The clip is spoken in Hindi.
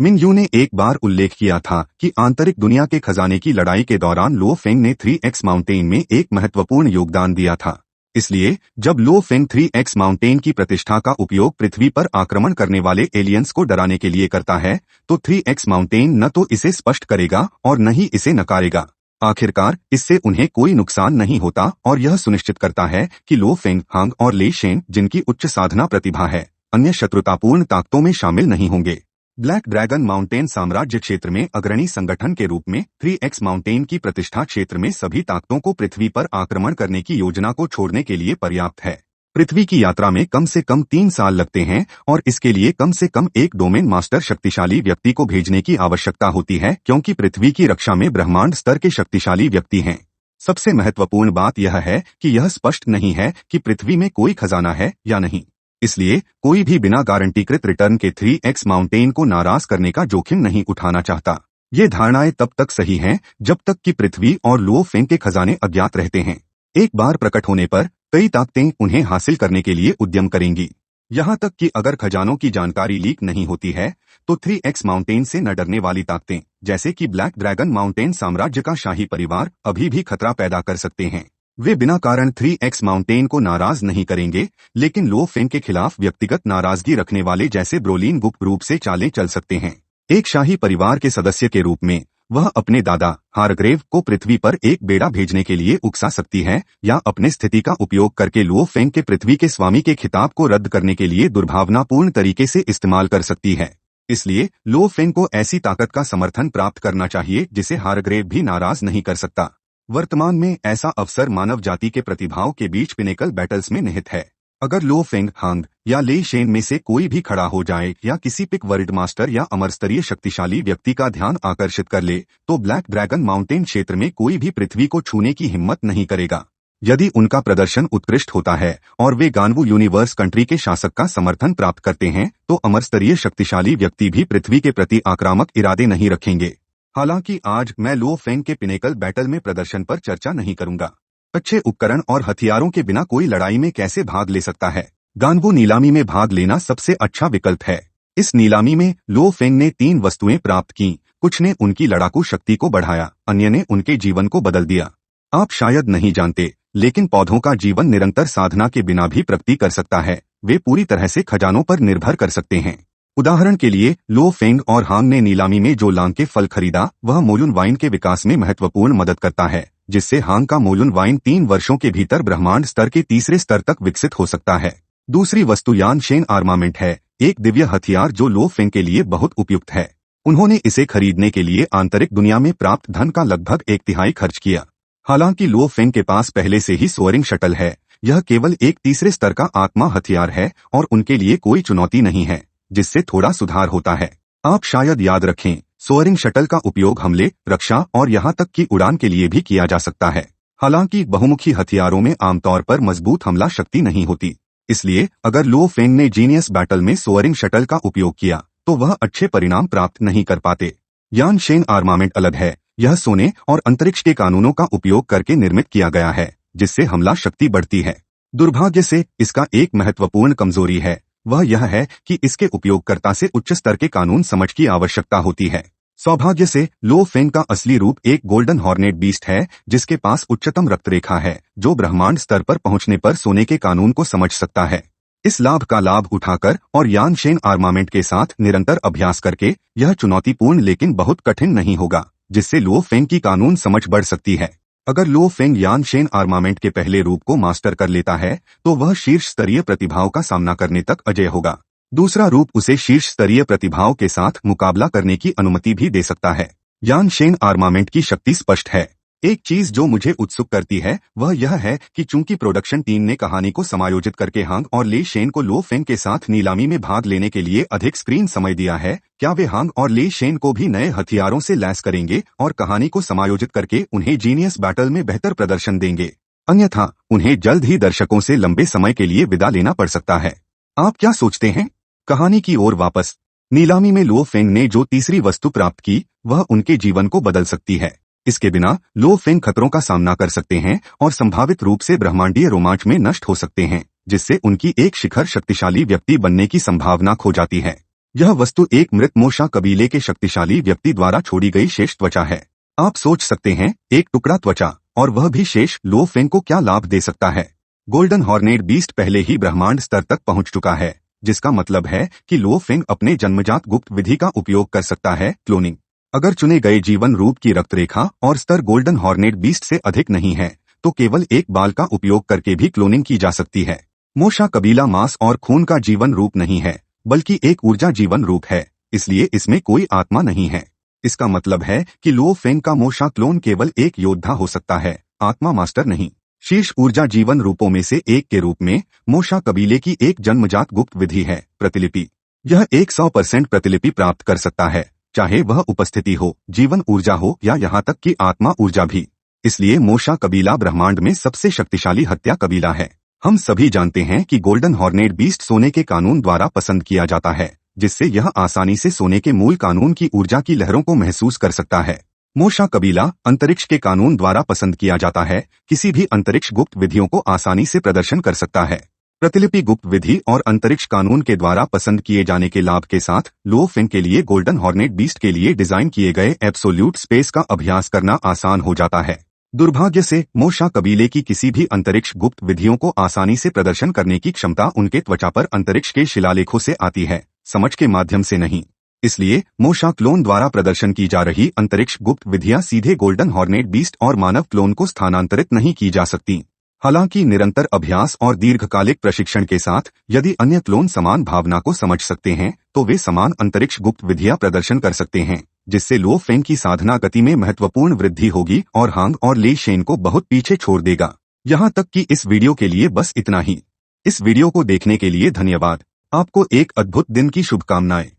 मिंग यू ने एक बार उल्लेख किया था कि आंतरिक दुनिया के खजाने की लड़ाई के दौरान लो फेंग ने 3x माउंटेन में एक महत्वपूर्ण योगदान दिया था। इसलिए जब लो फेंग 3x माउंटेन की प्रतिष्ठा का उपयोग पृथ्वी पर आक्रमण करने वाले एलियंस को डराने के लिए करता है, तो 3x माउंटेन न तो इसे स्पष्ट करेगा और न ही इसे नकारेगा। आखिरकार इससे उन्हें कोई नुकसान नहीं होता और यह सुनिश्चित करता है कि लो फेंग, हांग और ले शेन, जिनकी उच्च साधना प्रतिभा है, अन्य शत्रुतापूर्ण ताकतों में शामिल नहीं होंगे। ब्लैक ड्रैगन माउंटेन साम्राज्य क्षेत्र में अग्रणी संगठन के रूप में 3x माउंटेन की प्रतिष्ठा क्षेत्र में सभी ताकतों को पृथ्वी पर आक्रमण करने की योजना को छोड़ने के लिए पर्याप्त है। पृथ्वी की यात्रा में कम से कम 3 साल लगते हैं और इसके लिए कम से कम एक डोमेन मास्टर शक्तिशाली व्यक्ति को भेजने की आवश्यकता होती है, क्योंकि पृथ्वी की रक्षा में ब्रह्मांड स्तर के शक्तिशाली व्यक्ति हैं। सबसे महत्वपूर्ण बात यह है कि यह स्पष्ट नहीं है कि पृथ्वी में कोई खजाना है या नहीं। इसलिए कोई भी बिना गारंटीकृत रिटर्न के 3x माउंटेन को नाराज करने का जोखिम नहीं उठाना चाहता। ये धारणाएं तब तक सही हैं जब तक कि पृथ्वी और लो फेंग के खजाने अज्ञात रहते हैं। एक बार प्रकट होने पर कई ताकतें उन्हें हासिल करने के लिए उद्यम करेंगी। यहाँ तक कि अगर खजानों की जानकारी लीक नहीं होती है तो 3x माउंटेन से न डरने वाली ताकतें, जैसे कि ब्लैक ड्रैगन माउंटेन साम्राज्य का शाही परिवार, अभी भी खतरा पैदा कर सकते हैं। वे बिना कारण 3x माउंटेन को नाराज नहीं करेंगे, लेकिन लो फेंग के खिलाफ व्यक्तिगत नाराजगी रखने वाले जैसे ब्रोलिन गुप्त रूप से चालें चल सकते हैं। एक शाही परिवार के सदस्य के रूप में वह अपने दादा हारग्रेव को पृथ्वी पर एक बेड़ा भेजने के लिए उकसा सकती है, या अपने स्थिति का उपयोग करके लो फेंग के पृथ्वी के स्वामी के खिताब को रद्द करने के लिए दुर्भावनापूर्ण तरीके से इस्तेमाल कर सकती है। इसलिए लो फेंग को ऐसी ताकत का समर्थन प्राप्त करना चाहिए जिसे हारग्रेव भी नाराज नहीं कर सकता। वर्तमान में ऐसा अवसर मानव जाति के प्रतिभाओं के बीच पिनेकल बैटल्स में निहित है। अगर लो फेंग, हांग या ले शेन में से कोई भी खड़ा हो जाए या किसी पिक वर्ल्ड मास्टर या अमरस्तरीय शक्तिशाली व्यक्ति का ध्यान आकर्षित कर ले, तो ब्लैक ड्रैगन माउंटेन क्षेत्र में कोई भी पृथ्वी को छूने की हिम्मत नहीं करेगा। यदि उनका प्रदर्शन उत्कृष्ट होता है और वे गानवू यूनिवर्स कंट्री के शासक का समर्थन प्राप्त करते हैं, तो अमरस्तरीय शक्तिशाली व्यक्ति भी पृथ्वी के प्रति आक्रामक इरादे नहीं रखेंगे। हालांकि आज मैं लो फेंग के पिनेकल बैटल में प्रदर्शन पर चर्चा नहीं करूंगा। अच्छे उपकरण और हथियारों के बिना कोई लड़ाई में कैसे भाग ले सकता है? गानवू नीलामी में भाग लेना सबसे अच्छा विकल्प है। इस नीलामी में लो फेंग ने 3 वस्तुएं प्राप्त की। कुछ ने उनकी लड़ाकू शक्ति को बढ़ाया, अन्य ने उनके जीवन को बदल दिया। आप शायद नहीं जानते, लेकिन पौधों का जीवन निरंतर साधना के बिना भी प्रगति कर सकता है। वे पूरी तरह से खजानों पर निर्भर कर सकते हैं। उदाहरण के लिए लो फेंग और हांग ने नीलामी में जो लांग के फल खरीदा, वह मोलुन वाइन के विकास में महत्वपूर्ण मदद करता है, जिससे हांग का मोलुन वाइन 3 वर्षों के भीतर ब्रह्मांड स्तर के तीसरे स्तर तक विकसित हो सकता है। दूसरी वस्तु यान शेन आर्मामेंट है, एक दिव्य हथियार जो लो फेंग के लिए बहुत उपयुक्त है। उन्होंने इसे खरीदने के लिए आंतरिक दुनिया में प्राप्त धन का लगभग 1/3 खर्च किया। हालांकि लो फेंग के पास पहले से ही सोअरिंग शटल है, यह केवल एक तीसरे स्तर का आत्मा हथियार है और उनके लिए कोई चुनौती नहीं है, जिससे थोड़ा सुधार होता है। आप शायद याद रखें, सोअरिंग शटल का उपयोग हमले, रक्षा और यहाँ तक कि उड़ान के लिए भी किया जा सकता है। हालांकि बहुमुखी हथियारों में आमतौर पर मजबूत हमला शक्ति नहीं होती। इसलिए अगर लो फेंग ने जीनियस बैटल में सोअरिंग शटल का उपयोग किया, तो वह अच्छे परिणाम प्राप्त नहीं कर पाते। यान शेन आर्मामेंट अलग है। यह सोने और अंतरिक्ष के कानूनों का उपयोग करके निर्मित किया गया है, जिससे हमला शक्ति बढ़ती है। दुर्भाग्य से इसका एक महत्वपूर्ण कमजोरी है, वह यह है कि इसके उपयोगकर्ता से उच्च स्तर के कानून समझ की आवश्यकता होती है। सौभाग्य से लो फेंग का असली रूप एक गोल्डन हॉर्नेट बीस्ट है, जिसके पास उच्चतम रक्तरेखा है, जो ब्रह्मांड स्तर पर पहुंचने पर सोने के कानून को समझ सकता है। इस लाभ का लाभ उठाकर और यान शेन आर्मामेंट के साथ निरंतर अभ्यास करके यह चुनौतीपूर्ण लेकिन बहुत कठिन नहीं होगा, जिससे लो फेंग की कानून समझ बढ़ सकती है। अगर लो फेंग यान शेन आर्मामेंट के पहले रूप को मास्टर कर लेता है, तो वह शीर्ष स्तरीय प्रतिभाओं का सामना करने तक अजेय होगा। दूसरा रूप उसे शीर्ष स्तरीय प्रतिभाओं के साथ मुकाबला करने की अनुमति भी दे सकता है। यान शेन आर्मामेंट की शक्ति स्पष्ट है। एक चीज जो मुझे उत्सुक करती है वह यह है कि चूंकि प्रोडक्शन टीम ने कहानी को समायोजित करके हांग और ले शेन को लो फेंग के साथ नीलामी में भाग लेने के लिए अधिक स्क्रीन समय दिया है, क्या वे हांग और ले शेन को भी नए हथियारों से लैस करेंगे और कहानी को समायोजित करके उन्हें जीनियस बैटल में बेहतर प्रदर्शन देंगे? अन्यथा उन्हें जल्द ही दर्शकों से लंबे समय के लिए विदा लेना पड़ सकता है। आप क्या सोचते हैं? कहानी की ओर वापस। नीलामी में लो फेंग ने जो तीसरी वस्तु प्राप्त की, वह उनके जीवन को बदल सकती है। इसके बिना लो फेंग खतरों का सामना कर सकते हैं और संभावित रूप से ब्रह्मांडीय रोमांच में नष्ट हो सकते हैं, जिससे उनकी एक शिखर शक्तिशाली व्यक्ति बनने की संभावना खो जाती है। यह वस्तु एक मृत मोशा कबीले के शक्तिशाली व्यक्ति द्वारा छोड़ी गई शेष त्वचा है। आप सोच सकते हैं, एक टुकड़ा त्वचा और वह भी शेष लो फेंग को क्या लाभ दे सकता है। गोल्डन हॉर्नेड बीस्ट पहले ही ब्रह्मांड स्तर तक पहुंच चुका है, जिसका मतलब है कि लो फेंग अपने जन्मजात गुप्त विधि का उपयोग कर सकता है, क्लोनिंग। अगर चुने गए जीवन रूप की रक्तरेखा और स्तर गोल्डन हॉर्नेड बीस्ट से अधिक नहीं है, तो केवल एक बाल का उपयोग करके भी क्लोनिंग की जा सकती है। मोशा कबीला मांस और खून का जीवन रूप नहीं है, बल्कि एक ऊर्जा जीवन रूप है, इसलिए इसमें कोई आत्मा नहीं है। इसका मतलब है कि लो फेंग का मोशा क्लोन केवल एक योद्धा हो सकता है, आत्मा मास्टर नहीं। शीर्ष ऊर्जा जीवन रूपों में से एक के रूप में मोशा कबीले की एक जन्मजात गुप्त विधि है, प्रतिलिपि। यह 100% प्रतिलिपि प्राप्त कर सकता है, चाहे वह उपस्थिति हो, जीवन ऊर्जा हो या यहाँ तक कि आत्मा ऊर्जा भी। इसलिए मोशा कबीला ब्रह्मांड में सबसे शक्तिशाली हत्या कबीला है। हम सभी जानते हैं कि गोल्डन हॉर्नेड बीस्ट सोने के कानून द्वारा पसंद किया जाता है, जिससे यह आसानी से सोने के मूल कानून की ऊर्जा की लहरों को महसूस कर सकता है। मोशा कबीला अंतरिक्ष के कानून द्वारा पसंद किया जाता है, किसी भी अंतरिक्ष गुप्त विधियों को आसानी से प्रदर्शन कर सकता है। प्रतिलिपि गुप्त विधि और अंतरिक्ष कानून के द्वारा पसंद किए जाने के लाभ के साथ लो फेंग के लिए गोल्डन हॉर्नेड बीस्ट के लिए डिजाइन किए गए एब्सोल्यूट स्पेस का अभ्यास करना आसान हो जाता है। दुर्भाग्य से मोशा कबीले की किसी भी अंतरिक्ष गुप्त विधियों को आसानी से प्रदर्शन करने की क्षमता उनके त्वचा पर अंतरिक्ष के शिलालेखों से आती है, समझ के माध्यम से नहीं। इसलिए मोशा क्लोन द्वारा प्रदर्शन की जा रही अंतरिक्ष गुप्त विधियां सीधे गोल्डन हॉर्नेड बीस्ट और मानव क्लोन को स्थानांतरित नहीं की जा सकती। हालांकि निरंतर अभ्यास और दीर्घकालिक प्रशिक्षण के साथ यदि अन्य क्लोन समान भावना को समझ सकते हैं, तो वे समान अंतरिक्ष गुप्त विधियां प्रदर्शन कर सकते हैं, जिससे लो फेंग की साधना गति में महत्वपूर्ण वृद्धि होगी और हांग और ले शेन को बहुत पीछे छोड़ देगा। यहाँ तक कि इस वीडियो के लिए बस इतना ही। इस वीडियो को देखने के लिए धन्यवाद। आपको एक अद्भुत दिन की शुभकामनाएं।